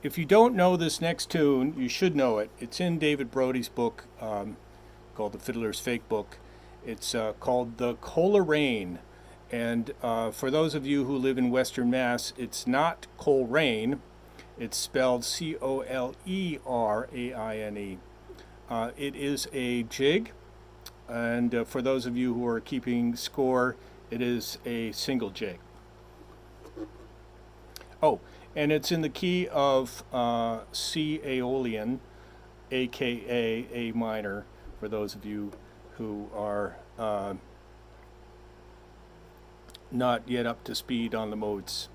if you don't know this next tune, you should know it. It's in David Brody's book called The Fiddler's Fake Book. It's called the Coleraine. And for those of you who live in Western Mass, it's not Coleraine. It's spelled Colereaine. It is a jig, and for those of you who are keeping score, it is a single jig. Oh, and it's in the key of C aeolian, aka A minor, for those of you who are not yet up to speed on the modes.